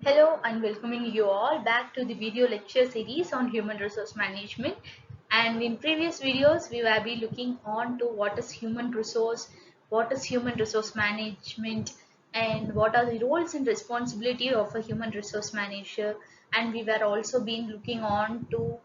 Hello and welcoming you all back to the video lecture series on human resource management. And in previous videos, we will be looking on to what is human resource management, and what are the roles and responsibility of a human resource manager. And we were also been looking on to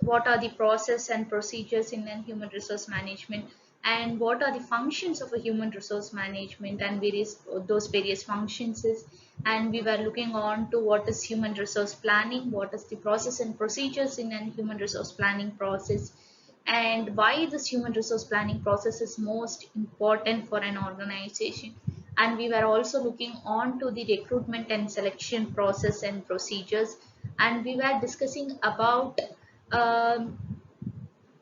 what are the process and procedures in a human resource management, and what are the functions of a human resource management and various functions is. And we were looking on to what is human resource planning, what is the process and procedures in a human resource planning process, and why this human resource planning process is most important for an organization. And we were also looking on to the recruitment and selection process and procedures, and we were discussing about um,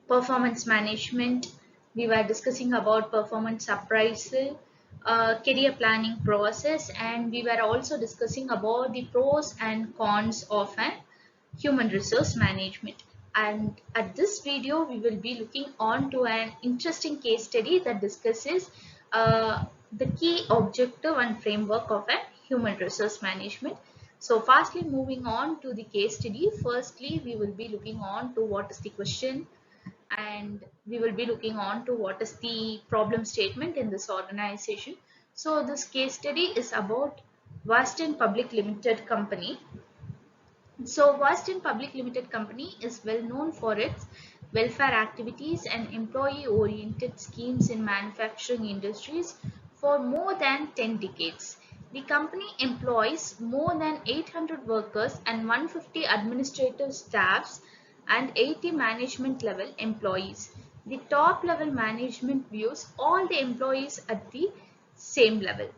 performance management. We were discussing about performance appraisal, career planning process, and we were also discussing about the pros and cons of an human resource management. And at this video, we will be looking on to an interesting case study that discusses the key objective and framework of a human resource management. So fastly moving on to the case study, firstly we will be looking on to what is the question, and we will be looking on to what is the problem statement in this organization. So this case study is about Waston Public Limited Company. So Waston Public Limited Company is well known for its welfare activities and employee oriented schemes in manufacturing industries for more than 10 decades. The company employs more than 800 workers and 150 administrative staffs and 80 management level employees. The top level management views all the employees at the same level.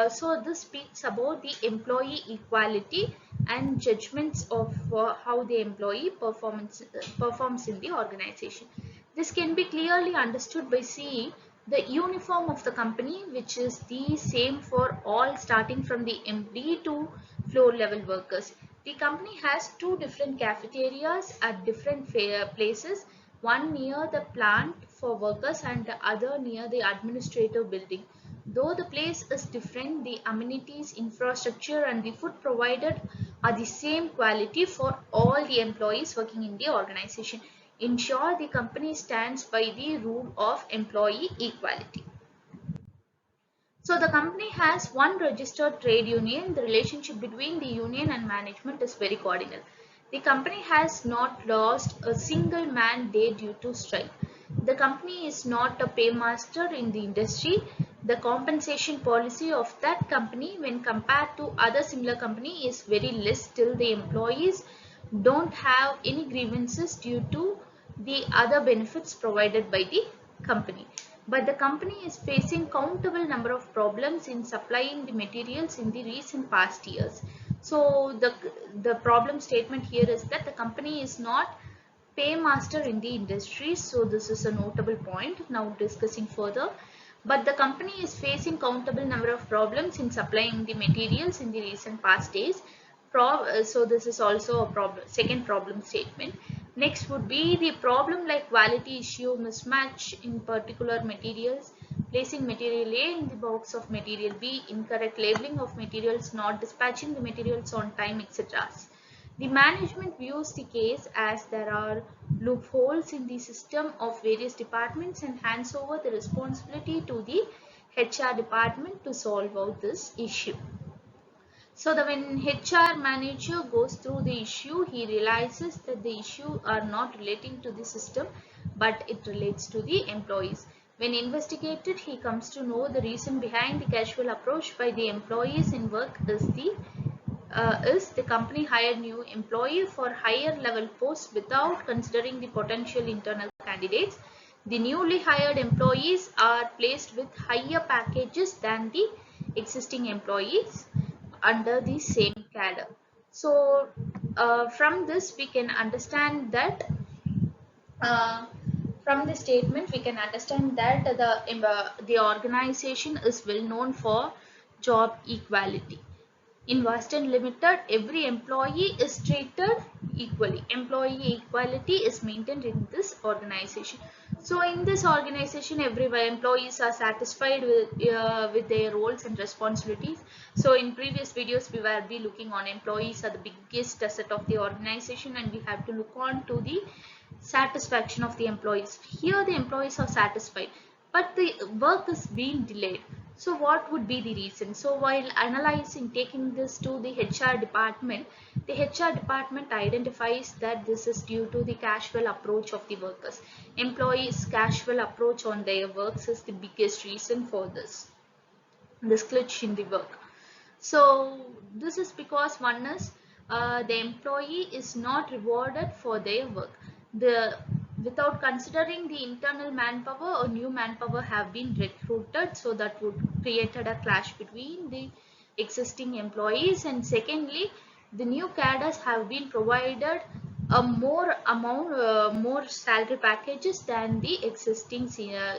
So this speaks about the employee equality and judgments of how the employee performs in the organization. This can be clearly understood by seeing the uniform of the company, which is the same for all starting from the MD to floor level workers. The company has two different cafeterias at different places, one near the plant for workers and the other near the administrative building. Though the place is different, the amenities, infrastructure and the food provided are the same quality for all the employees working in the organization. In short, the company stands by the rule of employee equality. So the company has one registered trade union. The relationship between the union and management is very cordial. The company has not lost a single man day due to strike. The company is not a paymaster in the industry. The compensation policy of that company when compared to other similar company is very less, till the employees don't have any grievances due to the other benefits provided by the company. But the company is facing countable number of problems in supplying the materials in the recent past years. So the problem statement here is that the company is not paymaster in the industry. So this is a notable point. Now discussing further. But the company is facing countable number of problems in supplying the materials in the recent past days. So this is also a problem, second problem statement. Next would be the problem like quality issue, mismatch in particular materials, placing material A in the box of material B, incorrect labeling of materials, not dispatching the materials on time, etc. The management views the case as there are loopholes in the system of various departments and hands over the responsibility to the HR department to solve out this issue. So when HR manager goes through the issue, he realizes that the issue are not relating to the system, but it relates to the employees. When investigated, he comes to know the reason behind the casual approach by the employees in work is the company hired new employee for higher level posts without considering the potential internal candidates. The newly hired employees are placed with higher packages than the existing employees under the same cadre. So from this we can understand that uh, from the statement we can understand that the organization is well known for job equality. In Waston Limited, every employee is treated equally. Employee equality is maintained in this organization. So in this organization, every employees are satisfied with their roles and responsibilities. So in previous videos, we will be looking on employees are the biggest asset of the organization, and we have to look on to the satisfaction of the employees. Here, the employees are satisfied, but the work is being delayed. So what would be the reason? So while analyzing, taking this to the HR department identifies that this is due to the casual approach of the workers. Employees' casual approach on their works is the biggest reason for this glitch in the work. So this is because one is the employee is not rewarded for their work. The Without considering the internal manpower or new manpower have been recruited, so that would created a clash between the existing employees, and secondly, the new cadres have been provided a more salary packages than the existing senior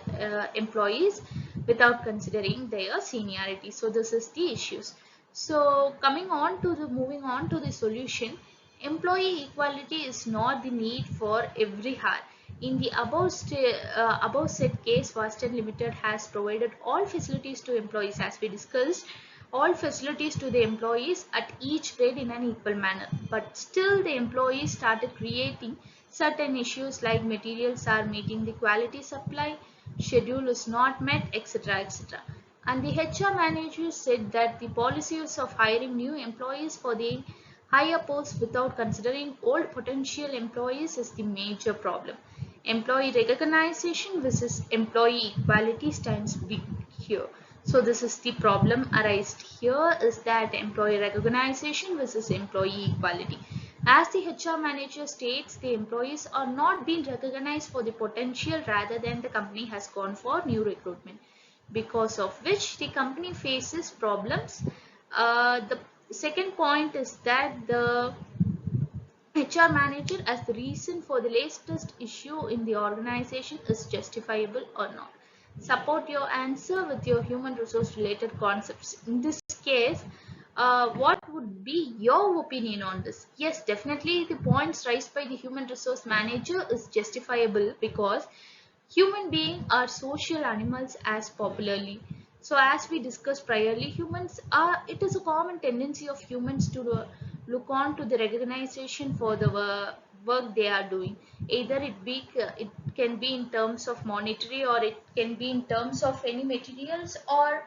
employees without considering their seniority. So this is the issues. So moving on to the solution, employee equality is not the need for every hour. In the above said case, Waston Limited has provided all facilities to employees, as we discussed, all facilities to the employees at each grade in an equal manner. But still, the employees started creating certain issues like materials are meeting the quality supply, schedule is not met, etc. etc. And the HR manager said that the policies of hiring new employees for the higher posts without considering old potential employees is the major problem. Employee recognition versus employee equality stands big here. So this is the problem arised here, is that employee recognition versus employee equality. As the HR manager states, the employees are not being recognized for the potential, rather than the company has gone for new recruitment, because of which the company faces problems. The second point is that the HR manager as the reason for the latest issue in the organization is justifiable or not. Support your answer with your human resource related concepts. In this case, what would be your opinion on this? Yes, definitely the points raised by the human resource manager is justifiable, because human beings are social animals as popularly. So as we discussed priorly, it is a common tendency of humans to look on to the recognition for the work they are doing. Either it can be in terms of monetary, or it can be in terms of any materials, or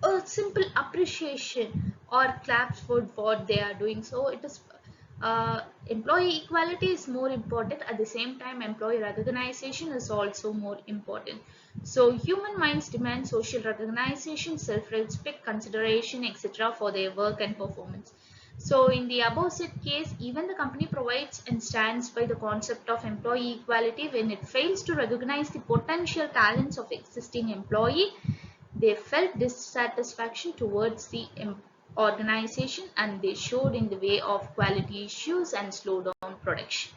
a simple appreciation or claps for what they are doing. So it is employee equality is more important. At the same time, employee recognition is also more important. So human minds demand social recognition, self-respect, consideration, etc. for their work and performance. So in the above said case, even the company provides and stands by the concept of employee equality, when it fails to recognize the potential talents of existing employee, they felt dissatisfaction towards the organization, and they showed in the way of quality issues and slow down production.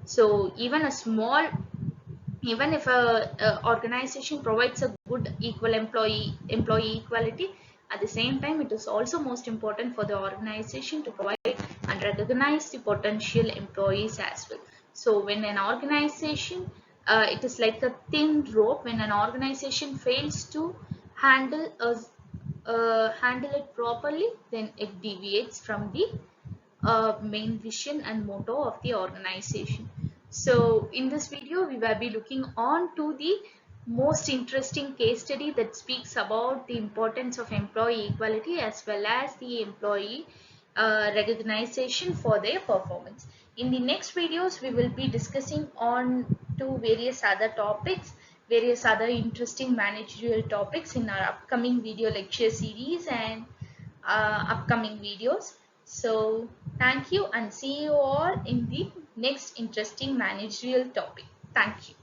So even if a organization provides a good equal employee equality, at the same time it is also most important for the organization to provide and recognize the potential employees as well. So when an organization, it is like a thin rope. When an organization fails to handle handle it properly, then it deviates from the main vision and motto of the organization. So in this video, we will be looking on to the most interesting case study that speaks about the importance of employee equality, as well as the employee recognition for their performance. In the next videos, we will be discussing on to various other topics, various other interesting managerial topics in our upcoming video lecture series and upcoming videos. So thank you, and see you all in the next interesting managerial topic. Thank you.